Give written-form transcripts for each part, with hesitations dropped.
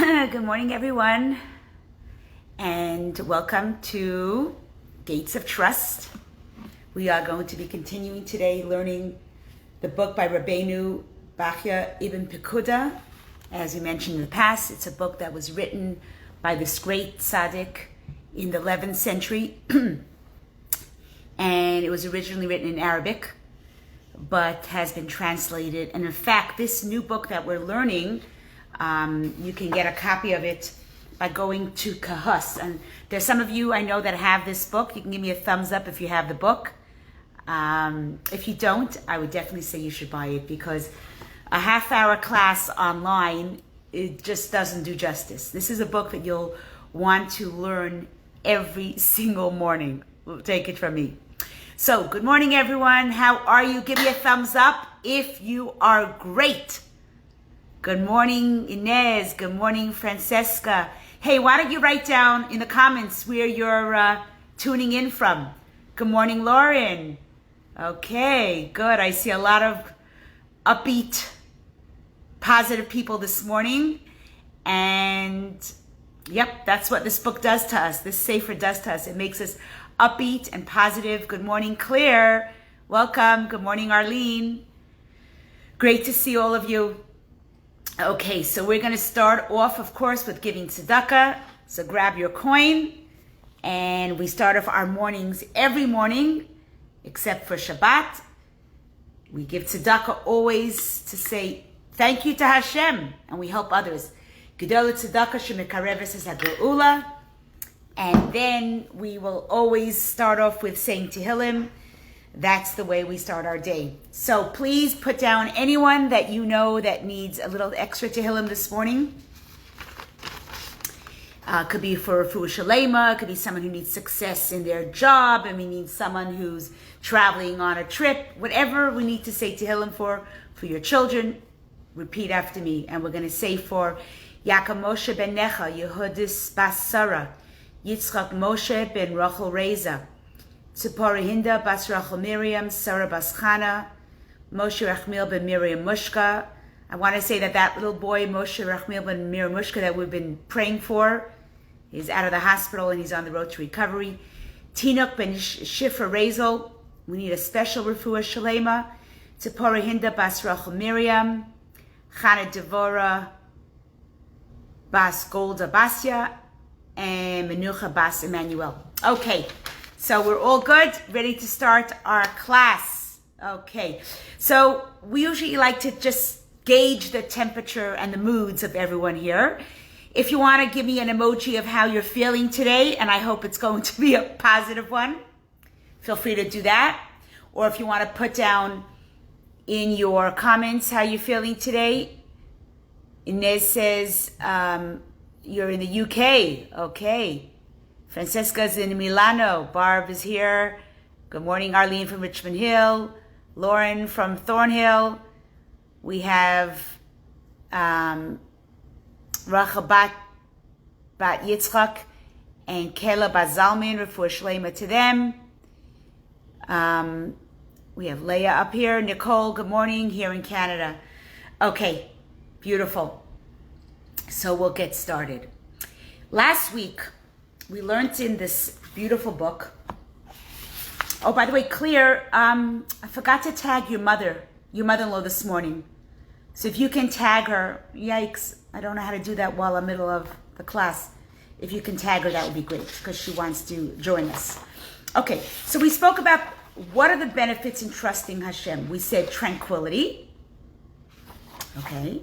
Good morning, everyone, and welcome to Gates of Trust. We are going to be continuing today learning the book by Rabbeinu Bachya Ibn Pekuda. As we mentioned in the past, it's a book that was written by this great tzaddik in the 11th century, and it was originally written in Arabic, but has been translated. And in fact, this new book that we're learning, you can get a copy of it by going to Kahus. And there's some of you I know that have this book. You can give me a thumbs up if you have the book. If you don't, I would definitely say you should buy it, because a half-hour class online, it just doesn't do justice. This is a book that you'll want to learn every single morning. Take it from me. So, good morning, everyone. How are you? Give me a thumbs up if you are great. Good morning, Inez. Good morning, Francesca. Hey, why don't you write down in the comments where you're tuning in from? Good morning, Lauren. Okay, good. I see a lot of upbeat, positive people this morning. And yep, that's what this book does to us. This Sefer does to us. It makes us upbeat and positive. Good morning, Claire. Welcome. Good morning, Arlene. Great to see all of you. Okay, so we're going to start off, of course, with giving tzedakah. So grab your coin, and we start off our mornings every morning, except for Shabbat. We give tzedakah always to say thank you to Hashem, and we help others. Gedol tzedakah shemekareves es hageulah. And then we will always start off with saying Tehillim. That's the way we start our day. So please put down anyone that you know that needs a little extra Tehillim this morning. Could be for Refuah Shalema, could be someone who needs success in their job, and we need someone who's traveling on a trip. Whatever we need to say Tehillim for your children, repeat after me. And we're going to say for Yaakov Moshe ben Necha, Yehudis bas Sarah, Yitzchak Moshe ben Rachel Reza, Tzipora Hinda bas Rachel Miriam, Sarah bas Chana, Moshe Rachmiel ben Miriam Mushka. I want to say that little boy, Moshe Rachmiel ben Miriam Mushka, that we've been praying for, is out of the hospital and he's on the road to recovery. Tinuk ben Shifra Rezel, we need a special Refuah Shalema. Tzipora Hinda bas Rachel Miriam, Chana Devora bas Golda Basya, and Menucha bas Emmanuel. Okay. So we're all good, ready to start our class. Okay, so we usually like to just gauge the temperature and the moods of everyone here. If you want to give me an emoji of how you're feeling today, and I hope it's going to be a positive one, feel free to do that. Or if you want to put down in your comments how you're feeling today. Inez says you're in the UK. Okay. Francesca's in Milano. Barb is here. Good morning, Arlene from Richmond Hill. Lauren from Thornhill. We have Rachel Bat Yitzchak and Kayla Bat Zalman. Refuah Shlema to them. We have Leah up here. Nicole, good morning, here in Canada. Okay, beautiful. So we'll get started. Last week, we learned in this beautiful book. Oh, by the way, Claire, I forgot to tag your mother-in-law this morning. So if you can tag her, yikes, I don't know how to do that while I'm middle of the class. If you can tag her, that would be great, because she wants to join us. Okay, so we spoke about what are the benefits in trusting Hashem. We said tranquility. Okay.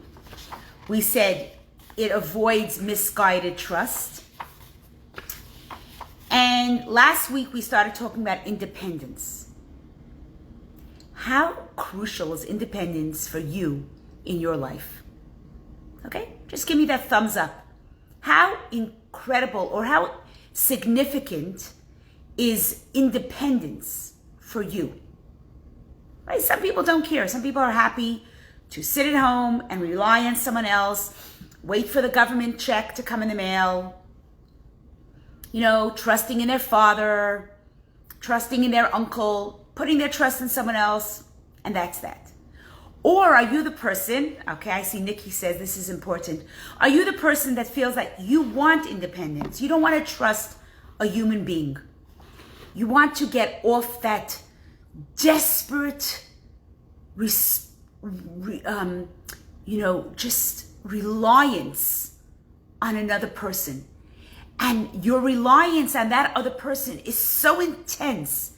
We said it avoids misguided trust. And last week we started talking about independence. How crucial is independence for you in your life? Okay, just give me that thumbs up. How incredible or how significant is independence for you? Right? Some people don't care. Some people are happy to sit at home and rely on someone else, wait for the government check to come in the mail, trusting in their father, trusting in their uncle, putting their trust in someone else, and that's that. Or are you the person, okay, I see Nikki says this is important. Are you the person that feels like you want independence? You don't want to trust a human being. You want to get off that desperate, just reliance on another person. And your reliance on that other person is so intense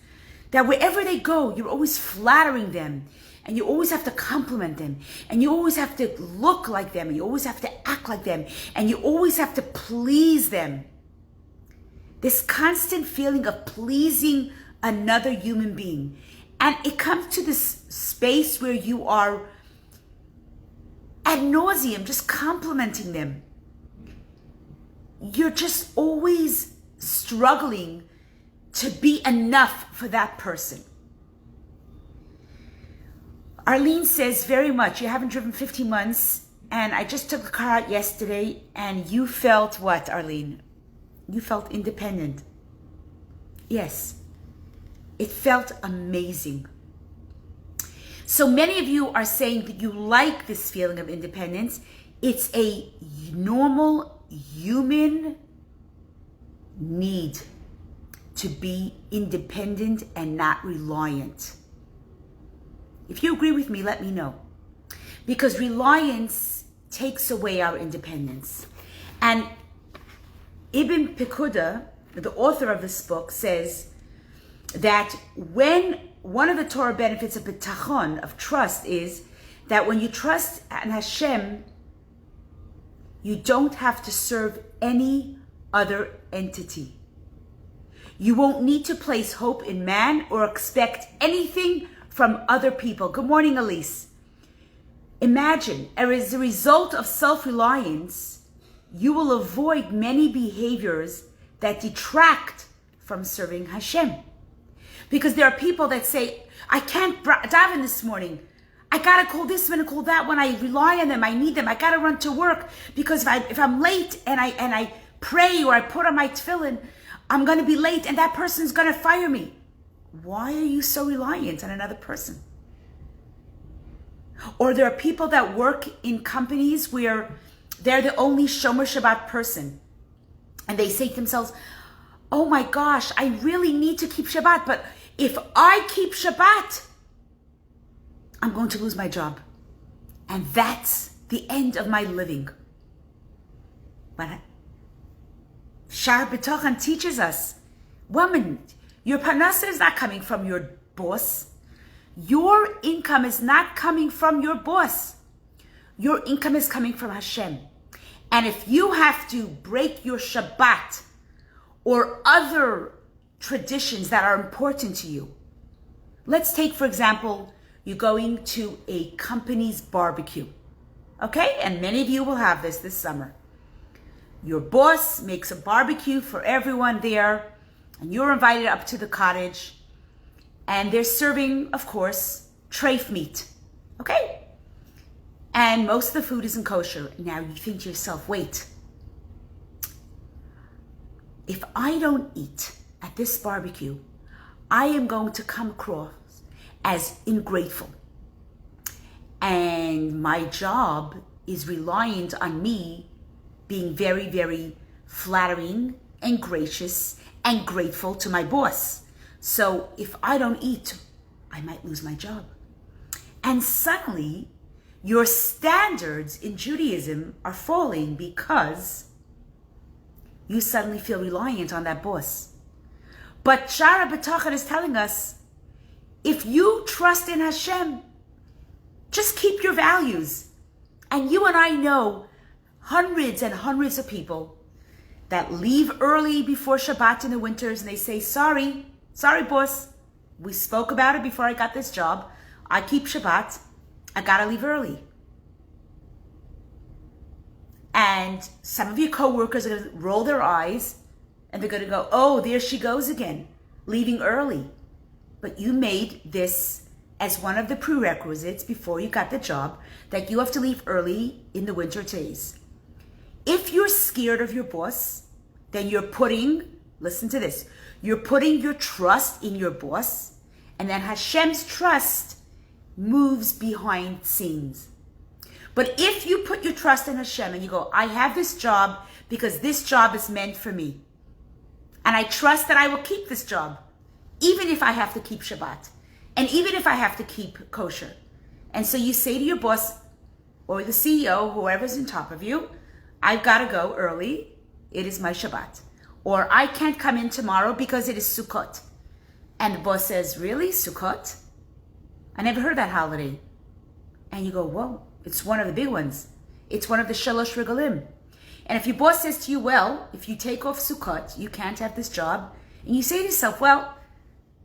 that wherever they go, you're always flattering them. And you always have to compliment them. And you always have to look like them. And you always have to act like them. And you always have to please them. This constant feeling of pleasing another human being. And it comes to this space where you are ad nauseum, just complimenting them. You're just always struggling to be enough for that person. Arlene says, very much, you haven't driven 50 months, and I just took the car out yesterday, and you felt what, Arlene? You felt independent. Yes, it felt amazing. So many of you are saying that you like this feeling of independence. It's a normal human need to be independent and not reliant. If you agree with me, let me know. Because reliance takes away our independence. And Ibn Pekuda, the author of this book, says that when one of the Torah benefits of Habitachon, of trust, is that when you trust in Hashem, you don't have to serve any other entity. You won't need to place hope in man or expect anything from other people. Good morning, Elise. Imagine, as a result of self-reliance, you will avoid many behaviors that detract from serving Hashem. Because there are people that say, I can't daven this morning. I gotta call this one and call that one. I rely on them. I need them. I gotta run to work because if I'm late and I pray or I put on my tefillin, I'm gonna be late and that person's gonna fire me. Why are you so reliant on another person? Or there are people that work in companies where they're the only Shomer Shabbat person. And they say to themselves, oh my gosh, I really need to keep Shabbat. But if I keep Shabbat, I'm going to lose my job. And that's the end of my living. But Shaar Habitachon teaches us, woman, your parnasa is not coming from your boss. Your income is not coming from your boss. Your income is coming from Hashem. And if you have to break your Shabbat or other traditions that are important to you, let's take, for example, you're going to a company's barbecue. Okay? And many of you will have this summer. Your boss makes a barbecue for everyone there, and you're invited up to the cottage, and they're serving, of course, treif meat, okay? And most of the food isn't kosher. Now you think to yourself, wait, if I don't eat at this barbecue, I am going to come across as ungrateful. And my job is reliant on me being very, very flattering and gracious and grateful to my boss. So if I don't eat, I might lose my job. And suddenly, your standards in Judaism are falling because you suddenly feel reliant on that boss. But Shaar Habitachon is telling us, if you trust in Hashem, just keep your values. And you and I know hundreds and hundreds of people that leave early before Shabbat in the winters and they say, sorry boss, we spoke about it before I got this job. I keep Shabbat, I gotta leave early. And some of your coworkers are gonna roll their eyes and they're gonna go, oh, there she goes again, leaving early. But you made this as one of the prerequisites before you got the job, that you have to leave early in the winter days. If you're scared of your boss, then you're putting, listen to this, you're putting your trust in your boss, and then Hashem's trust moves behind scenes. But if you put your trust in Hashem and you go, I have this job because this job is meant for me. And I trust that I will keep this job, even if I have to keep Shabbat. And even if I have to keep kosher. And so you say to your boss or the CEO, whoever's on top of you, I've got to go early. It is my Shabbat. Or I can't come in tomorrow because it is Sukkot. And the boss says, really? Sukkot? I never heard that holiday. And you go, whoa, it's one of the big ones. It's one of the Shalosh Regalim. And if your boss says to you, well, if you take off Sukkot, you can't have this job. And you say to yourself, well,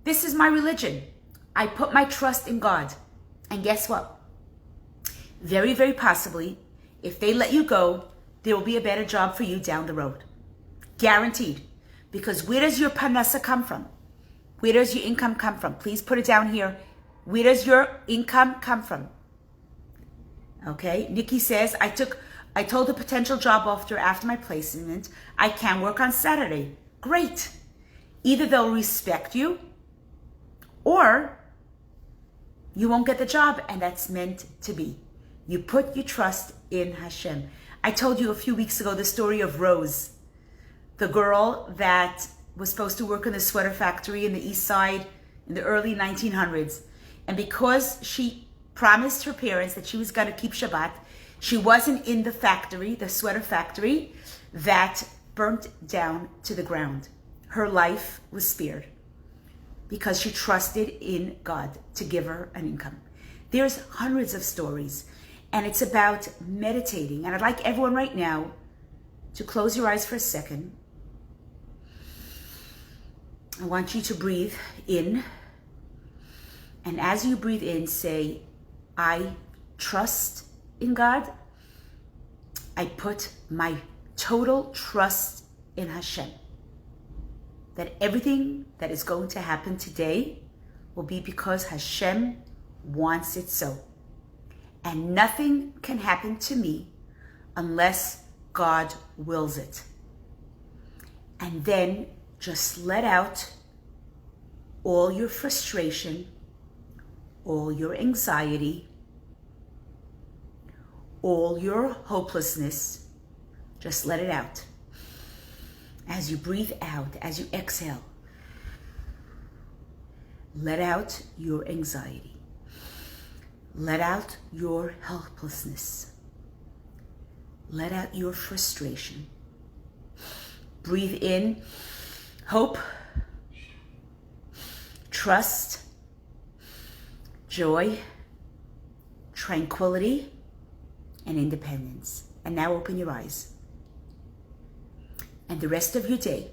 this is my religion. I put my trust in God. And guess what? Very, very possibly, if they let you go, there will be a better job for you down the road. Guaranteed. Because where does your parnasa come from? Where does your income come from? Please put it down here. Where does your income come from? Okay, Nikki says, I told the potential job offer after my placement, I can work on Saturday. Great. Either they'll respect you or you won't get the job, and that's meant to be. You put your trust in Hashem. I told you a few weeks ago the story of Rose, the girl that was supposed to work in the sweater factory in the East Side in the early 1900s. And because she promised her parents that she was going to keep Shabbat, she wasn't in the factory, the sweater factory, that burnt down to the ground. Her life was spared because she trusted in God to give her an income. There's hundreds of stories, and it's about meditating. And I'd like everyone right now to close your eyes for a second. I want you to breathe in. And as you breathe in, say, I trust in God. I put my total trust in Hashem. That everything that is going to happen today will be because Hashem wants it so. And nothing can happen to me unless God wills it. And then just let out all your frustration, all your anxiety, all your hopelessness. Just let it out. As you breathe out, as you exhale, let out your anxiety. Let out your helplessness. Let out your frustration. Breathe in hope, trust, joy, tranquility, and independence. And now open your eyes. And the rest of your day,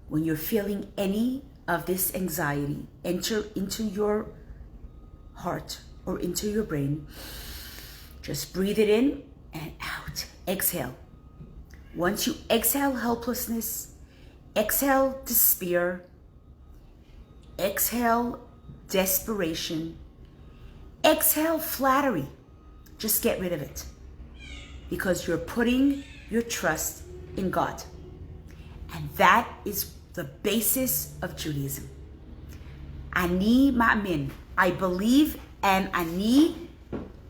when you're feeling any of this anxiety enter into your heart or into your brain, just breathe it in and out. Exhale. Once you exhale helplessness, exhale despair, exhale desperation, exhale flattery, just get rid of it. Because you're putting your trust in God. And that is the basis of Judaism. Ani ma'amin. I believe, and ani,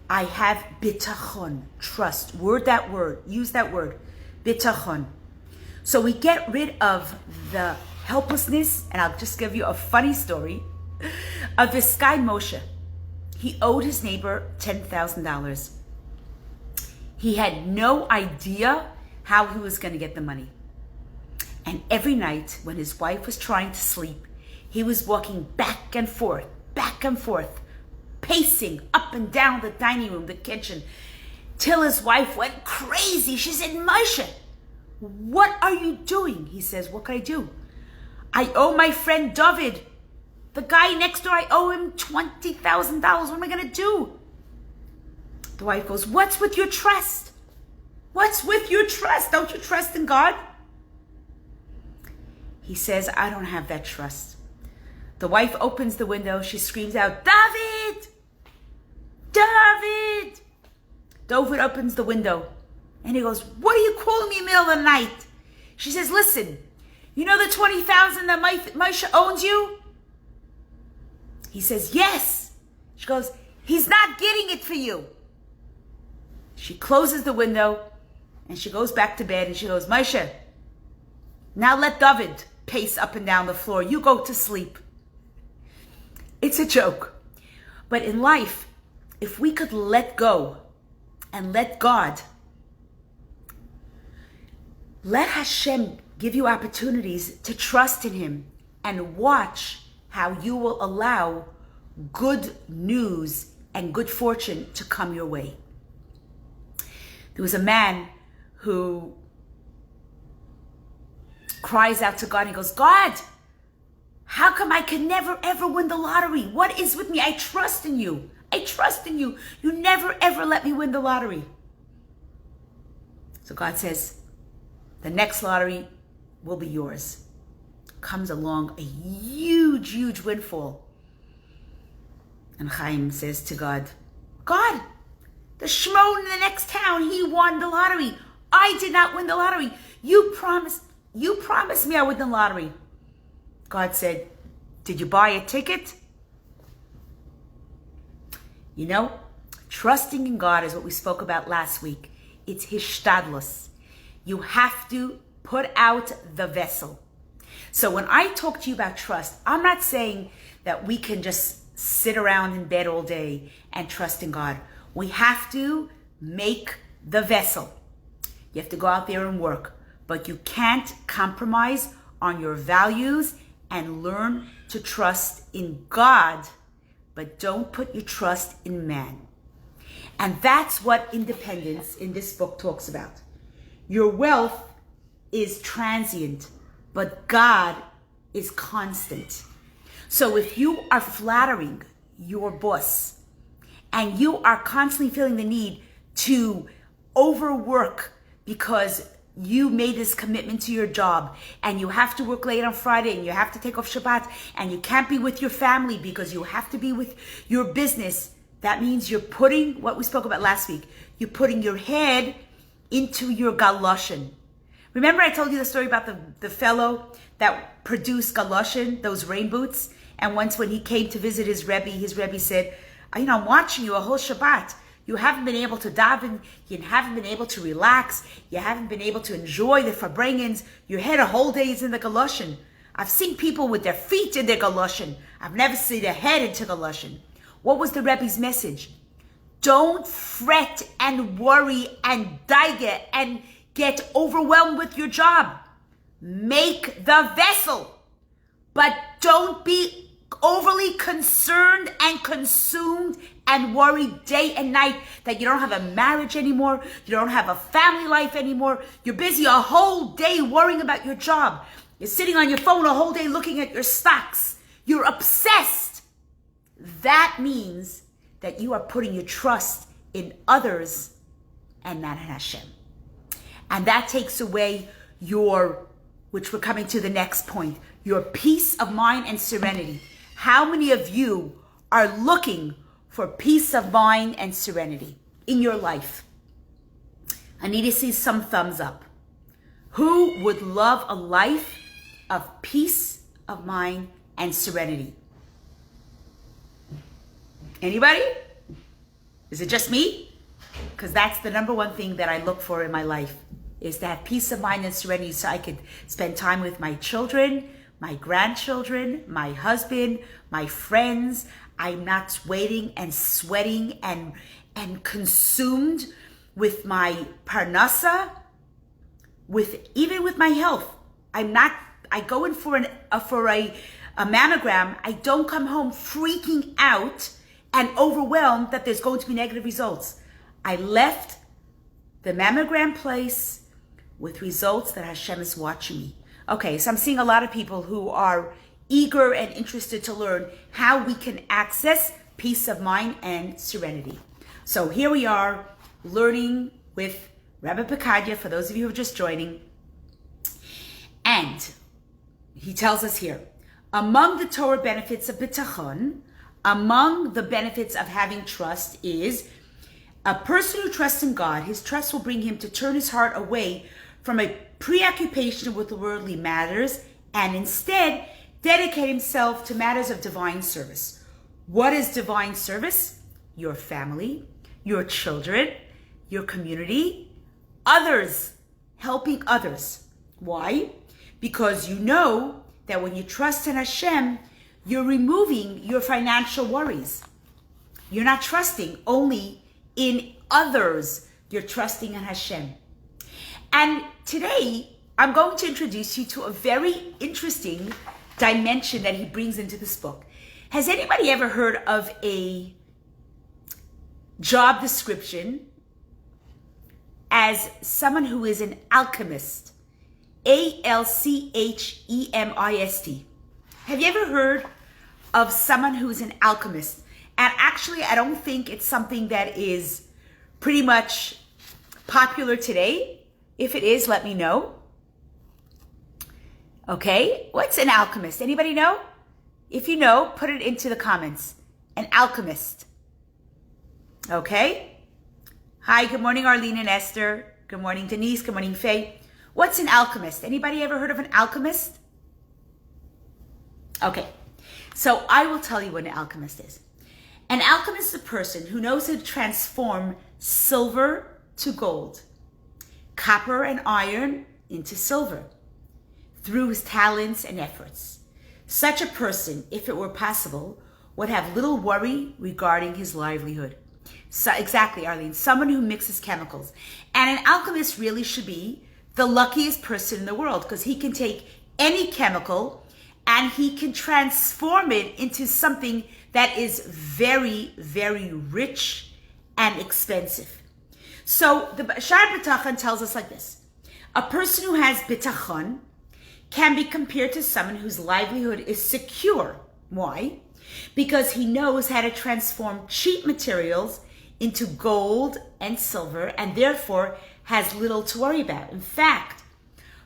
I have bitachon, trust. Use that word, bitachon. So we get rid of the helplessness, and I'll just give you a funny story of this guy Moshe. He owed his neighbor $10,000. He had no idea how he was going to get the money. And every night when his wife was trying to sleep, he was walking back and forth, pacing up and down the dining room, the kitchen, till his wife went crazy. She said, Moshe, what are you doing? He says, what can I do? I owe my friend David, the guy next door, I owe him $20,000. What am I going to do? The wife goes, what's with your trust? What's with your trust? Don't you trust in God? He says, I don't have that trust. The wife opens the window. She screams out, David! David! David opens the window. And he goes, what are you calling me in the middle of the night? She says, listen, you know the $20,000 that Moshe owns you? He says, yes. She goes, He's not getting it for you. She closes the window and she goes back to bed and she goes, Moshe, now let David pace up and down the floor. You go to sleep. It's a joke. But in life, if we could let go and let God, let Hashem give you opportunities to trust in Him and watch how you will allow good news and good fortune to come your way. There was a man who cries out to God and he goes, God, how come I can never ever win the lottery? What is with me? I trust in you. I trust in you. You never ever let me win the lottery. So God says, the next lottery will be yours. Comes along a huge, huge windfall. And Chaim says to God, God, the Shimon in the next town, he won the lottery. I did not win the lottery. You promised me I win the lottery. God said, did you buy a ticket? You know, trusting in God is what we spoke about last week. It's hishtadlus. You have to put out the vessel. So when I talk to you about trust, I'm not saying that we can just sit around in bed all day and trust in God. We have to make the vessel. You have to go out there and work, but you can't compromise on your values and learn to trust in God, but don't put your trust in man. And that's what independence in this book talks about. Your wealth is transient, but God is constant. So if you are flattering your boss and you are constantly feeling the need to overwork because you made this commitment to your job and you have to work late on Friday and you have to take off Shabbat and you can't be with your family because you have to be with your business, that means you're putting, what we spoke about last week, you're putting your head into your galoshin. Remember I told you the story about the fellow that produced galoshin, those rain boots? And once when he came to visit his Rebbe said, I'm watching you a whole Shabbat. You haven't been able to daven. You haven't been able to relax. You haven't been able to enjoy the farbrengens. Your head a whole day is in the galoshin. I've seen people with their feet in their galoshin. I've never seen their head into galoshin. What was the Rebbe's message? Don't fret and worry and daige and get overwhelmed with your job. Make the vessel. But don't be overly concerned and consumed and worried day and night that you don't have a marriage anymore, you don't have a family life anymore, you're busy a whole day worrying about your job, you're sitting on your phone a whole day looking at your stocks, you're obsessed. That means that you are putting your trust in others and not in Hashem. And that takes away your, which we're coming to the next point, your peace of mind and serenity. How many of you are looking for peace of mind and serenity in your life? I need to see some thumbs up. Who would love a life of peace of mind and serenity? Anybody? Is it just me? Because that's the number one thing that I look for in my life, is to have peace of mind and serenity so I could spend time with my children, my grandchildren, my husband, my friends. I'm not waiting and sweating and consumed with my parnasa, even with my health. I go in for a mammogram. I don't come home freaking out and overwhelmed that there's going to be negative results. I left the mammogram place with results that Hashem is watching me. Okay, so I'm seeing a lot of people who are eager and interested to learn how we can access peace of mind and serenity. So here we are learning with Rabbi Pekadia, for those of you who are just joining. And he tells us here, among the Torah benefits of Habitachon, among the benefits of having trust is a person who trusts in God, his trust will bring him to turn his heart away from a preoccupation with worldly matters and instead dedicate himself to matters of divine service. What is divine service? your family, your children, your community, others, helping others. Why? Because you know that when you trust in Hashem, you're removing your financial worries. You're not trusting only in others. You're trusting in Hashem. And today, I'm going to introduce you to a very interesting dimension that he brings into this book. Has anybody ever heard of a job description as someone who is an alchemist? Alchemist. Have you ever heard of someone who's an alchemist? And actually, I don't think it's something that is pretty much popular today. If it is, let me know. Okay, what's an alchemist? Anybody know? If you know, put it into the comments. An alchemist. Okay. Hi, good morning, Arlene and Esther. Good morning, Denise. Good morning, Faye. What's an alchemist? Anybody ever heard of an alchemist? Okay, so I will tell you what an alchemist is. An alchemist is a person who knows how to transform silver to gold, copper and iron into silver, through his talents and efforts. Such a person, if it were possible, would have little worry regarding his livelihood. So, exactly, Arlene, someone who mixes chemicals. And an alchemist really should be the luckiest person in the world, because he can take any chemical and he can transform it into something that is very, very rich and expensive. So the Shaar Habitachon tells us like this. A person who has bitachon can be compared to someone whose livelihood is secure. Why? Because he knows how to transform cheap materials into gold and silver, and therefore has little to worry about. In fact,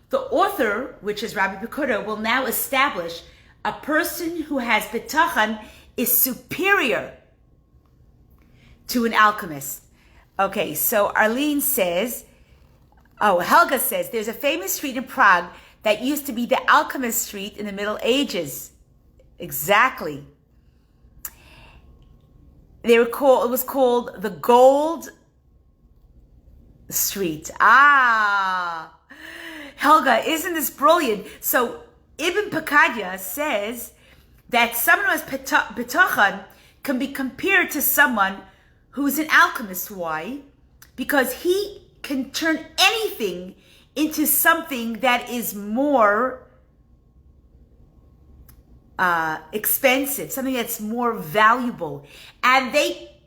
the author, which is Rabbi Pekuda, will now establish a person who has bitachon is superior to an alchemist. Okay, so Arlene says, Helga says, there's a famous street in Prague that used to be the Alchemist Street in the Middle Ages. Exactly. It was called the Gold Street. Helga, isn't this brilliant? So Ibn Pekadia says that someone who has bitachon can be compared to someone who's an alchemist. Why? Because he can turn anything into something that is more expensive, something that's more valuable. And they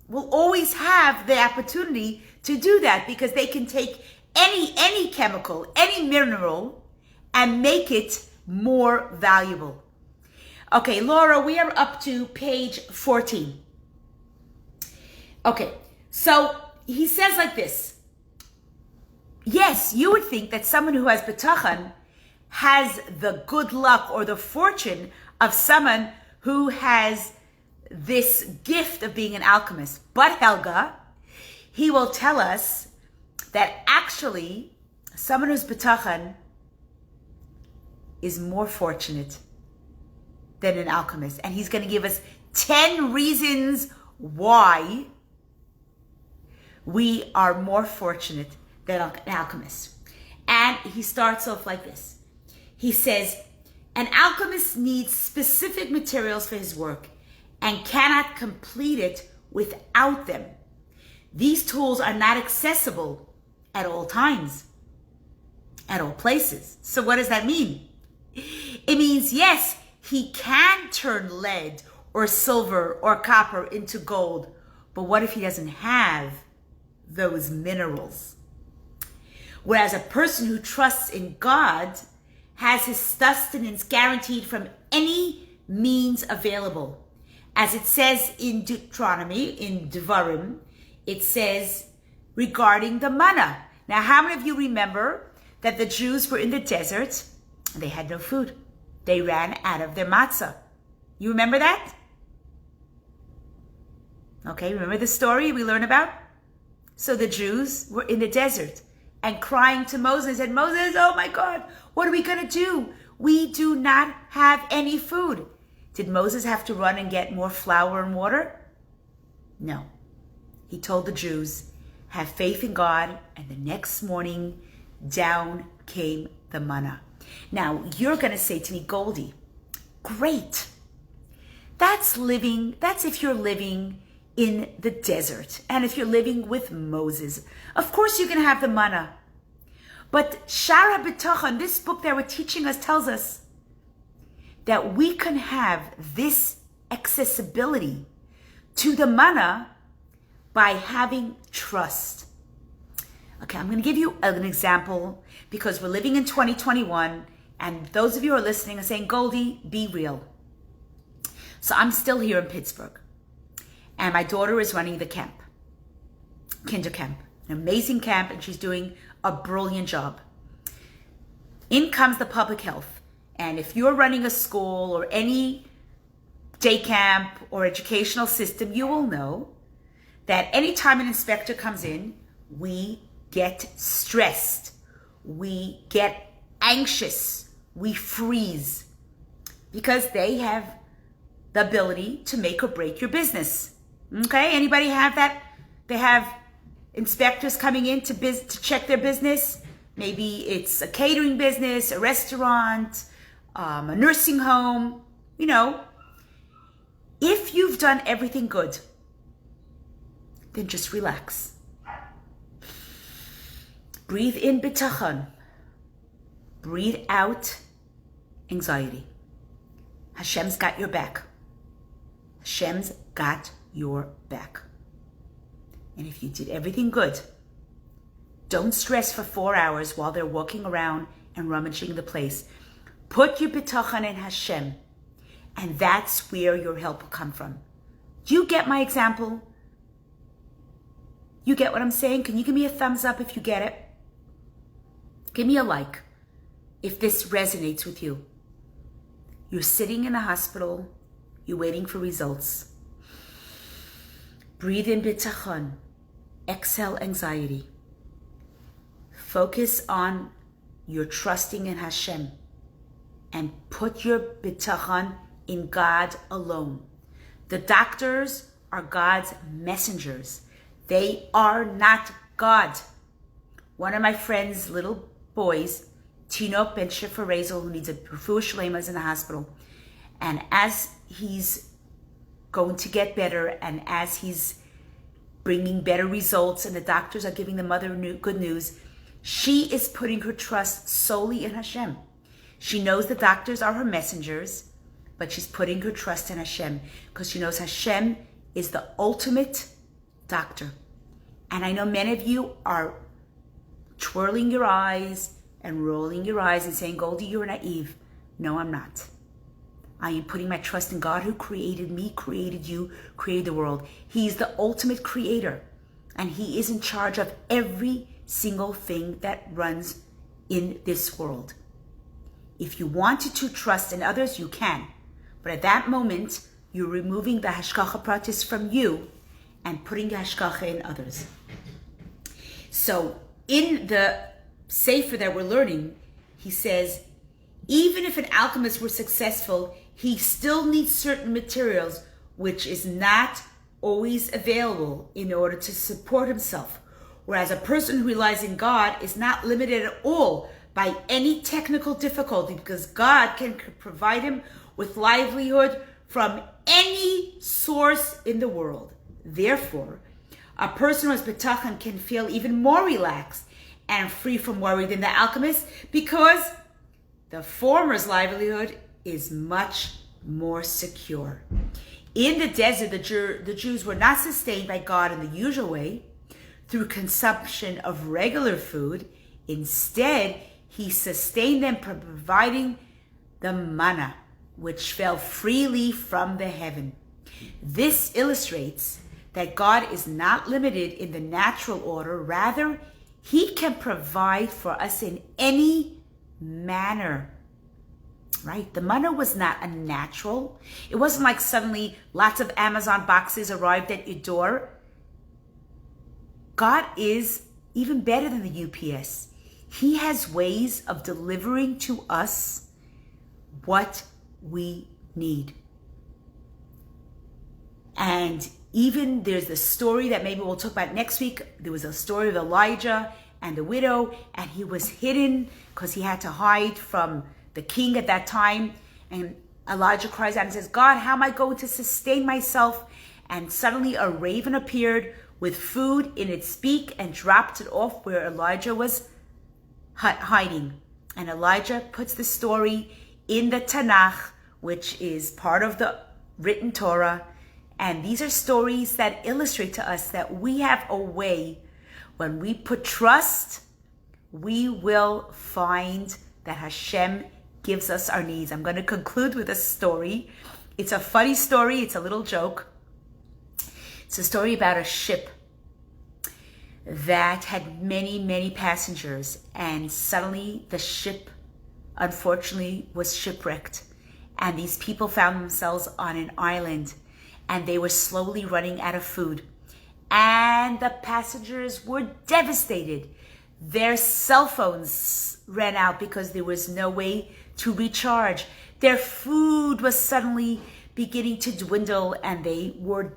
will always have the opportunity to do that because they can take any chemical, any mineral, and make it more valuable. Okay, Laura, we are up to page 14. Okay, so he says like this. Yes, you would think that someone who has bitachon has the good luck or the fortune of someone who has this gift of being an alchemist. But Helga, he will tell us that actually someone who's bitachon is more fortunate than an alchemist. And he's going to give us 10 reasons why we are more fortunate than an alchemist. And he starts off like this. He says, an alchemist needs specific materials for his work and cannot complete it without them. These tools are not accessible at all times, at all places. So what does that mean? It means, yes, he can turn lead or silver or copper into gold, but what if he doesn't have those minerals? Whereas a person who trusts in God has his sustenance guaranteed from any means available. As it says in Deuteronomy, in Devarim, it says regarding the manna. Now, how many of you remember that the Jews were in the desert and they had no food? They ran out of their matzah. You remember that? Okay, remember the story we learn about? So the Jews were in the desert and crying to Moses, and Moses, oh my God, what are we going to do? We do not have any food. Did Moses have to run and get more flour and water? No. He told the Jews, have faith in God, and the next morning, down came the manna. Now, you're going to say to me, Goldie, great. That's if you're living in the desert, and if you're living with Moses. Of course you're going to have the manna. But Shaar Habitachon, this book that we're teaching us, tells us that we can have this accessibility to the manna by having trust. Okay, I'm going to give you an example because we're living in 2021, and those of you who are listening are saying, Goldie, be real. So I'm still here in Pittsburgh, and my daughter is running the camp, kinder camp, an amazing camp, and she's doing a brilliant job. In comes the public health, and if you're running a school or any day camp or educational system, you will know that anytime an inspector comes in, we get stressed, we get anxious, we freeze, because they have the ability to make or break your business. Okay, anybody have that? They have inspectors coming in to check their business. Maybe it's a catering business, a restaurant, a nursing home. You know, if you've done everything good, then just relax. Breathe in bitachon. Breathe out anxiety. Hashem's got your back. Hashem's got your back. And if you did everything good, don't stress for 4 hours while they're walking around and rummaging the place. Put your bitachon in Hashem, and that's where your help will come from. Do you get my example? You get what I'm saying? Can you give me a thumbs up if you get it? Give me a like if this resonates with you. You're sitting in a hospital, you're waiting for results. Breathe in bitachon. Exhale anxiety. Focus on your trusting in Hashem, and put your bitachon in God alone. The doctors are God's messengers. They are not God. One of my friend's little boys, Tino Ben Shifra Rezel, who needs a refuah shlema, is in the hospital. And as he's going to get better, and as he's bringing better results, and the doctors are giving the mother good news, she is putting her trust solely in Hashem. She knows the doctors are her messengers, but she's putting her trust in Hashem because she knows Hashem is the ultimate doctor. And I know many of you are twirling your eyes and rolling your eyes and saying, Goldie, you're naive. No, I'm not. I am putting my trust in God who created me, created you, created the world. He is the ultimate creator, and He is in charge of every single thing that runs in this world. If you wanted to trust in others, you can. But at that moment, you're removing the hashgacha pratis from you and putting the hashgacha in others. So in the sefer that we're learning, he says, even if an alchemist were successful, he still needs certain materials which is not always available in order to support himself. Whereas a person who relies in God is not limited at all by any technical difficulty, because God can provide him with livelihood from any source in the world. Therefore, a person who has bitachon can feel even more relaxed and free from worry than the alchemist, because the former's livelihood is much more secure. In the desert, the Jews were not sustained by God in the usual way through consumption of regular food. Instead, He sustained them by providing the manna, which fell freely from the heaven. This illustrates that God is not limited in the natural order. Rather, He can provide for us in any manner. Right? The manna was not unnatural. It wasn't like suddenly lots of Amazon boxes arrived at your door. God is even better than the UPS. He has ways of delivering to us what we need. And Even there's the story that maybe we'll talk about next week. There was a story of Elijah and the widow, and he was hidden because he had to hide from the king at that time. And Elijah cries out and says, God, how am I going to sustain myself? And suddenly a raven appeared with food in its beak and dropped it off where Elijah was hiding. And Elijah puts the story in the Tanakh, which is part of the written Torah. And these are stories that illustrate to us that we have a way, when we put trust, we will find that Hashem gives us our needs. I'm going to conclude with a story. It's a funny story. It's a little joke. It's a story about a ship that had many, many passengers. And suddenly the ship, unfortunately, was shipwrecked. And these people found themselves on an island. And they were slowly running out of food. And the passengers were devastated. Their cell phones ran out because there was no way to recharge. Their food was suddenly beginning to dwindle, and they were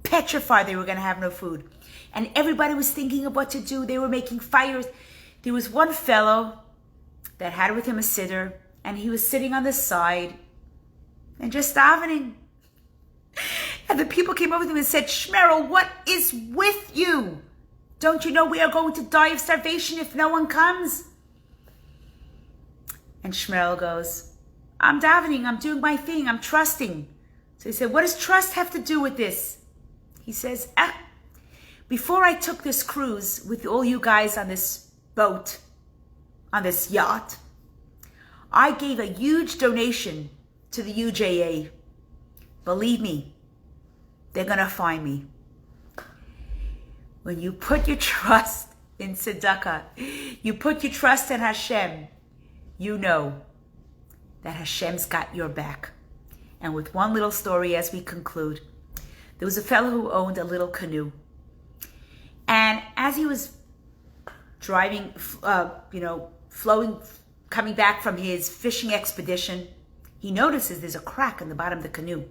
petrified they were going to have no food. And everybody was thinking of what to do. They were making fires. There was one fellow that had with him a siddur, and he was sitting on the side and just davening. And the people came over to him and said, Shmerel, what is with you? Don't you know we are going to die of starvation if no one comes? And Shmerel goes, I'm davening, I'm doing my thing, I'm trusting. So he said, what does trust have to do with this? He says, before I took this cruise with all you guys on this boat, on this yacht, I gave a huge donation to the UJA. Believe me, they're going to find me. When you put your trust in tzedakah, you put your trust in Hashem, you know that Hashem's got your back. And with one little story as we conclude, there was a fellow who owned a little canoe. And as he was driving, flowing, coming back from his fishing expedition, he notices there's a crack in the bottom of the canoe.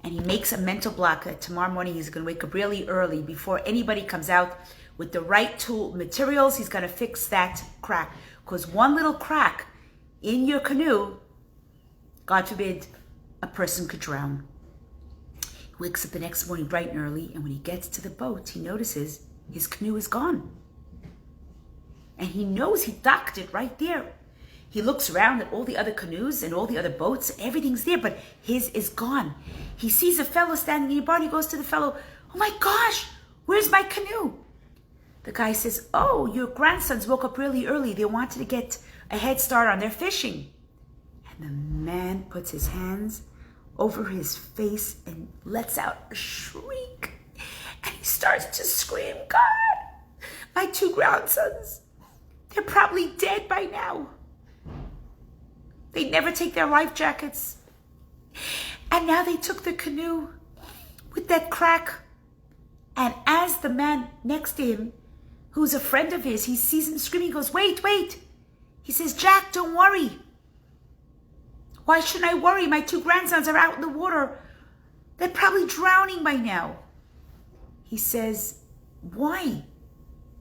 And he makes a mental block that tomorrow morning he's going to wake up really early before anybody comes out with the right tool materials. He's going to fix that crack. Because one little crack in your canoe, God forbid, a person could drown. He wakes up the next morning bright and early, and when he gets to the boat, he notices his canoe is gone. And he knows he docked it right there. He looks around at all the other canoes and all the other boats. Everything's there, but his is gone. He sees a fellow standing nearby. He goes to the fellow, oh my gosh, where's my canoe? The guy says, oh, your grandsons woke up really early. They wanted to get a head start on their fishing. And the man puts his hands over his face and lets out a shriek. And he starts to scream, God, my two grandsons, they're probably dead by now. They never take their life jackets. And now they took the canoe with that crack. And as the man next to him, who's a friend of his, he sees him screaming, he goes, wait. He says, Jack, don't worry. Why shouldn't I worry? My two grandsons are out in the water. They're probably drowning by now. He says, why?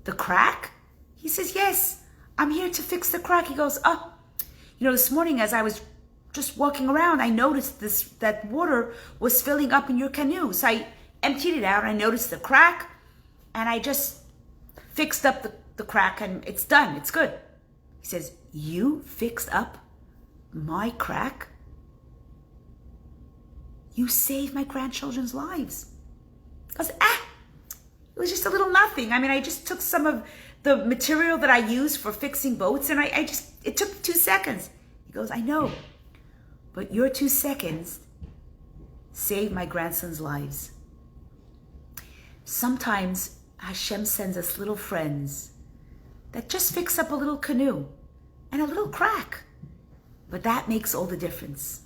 The crack? He says, yes, I'm here to fix the crack. He goes, this morning as I was just walking around, I noticed that water was filling up in your canoe. So I emptied it out. I noticed the crack, and I just fixed up the crack, and it's done. It's good. He says, you fixed up my crack? You saved my grandchildren's lives. He goes, it was just a little nothing. I mean, I just took some of the material that I use for fixing boats, and it took 2 seconds. He goes, I know, but your 2 seconds saved my grandson's lives. Sometimes Hashem sends us little friends that just fix up a little canoe and a little crack, but that makes all the difference.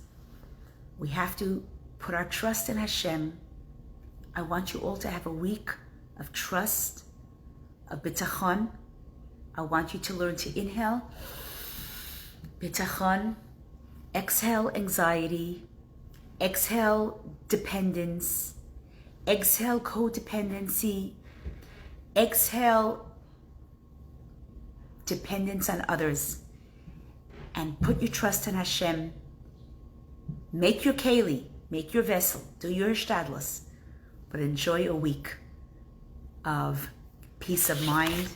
We have to put our trust in Hashem. I want you all to have a week of trust, Habitachon. I want you to learn to inhale, Habitachon, exhale anxiety, exhale dependence, Exhale codependency. Exhale dependence on others. And put your trust in Hashem. Make your keli, make your vessel, do your ishtadlus, but enjoy a week of peace of mind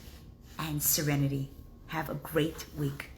and serenity. Have a great week.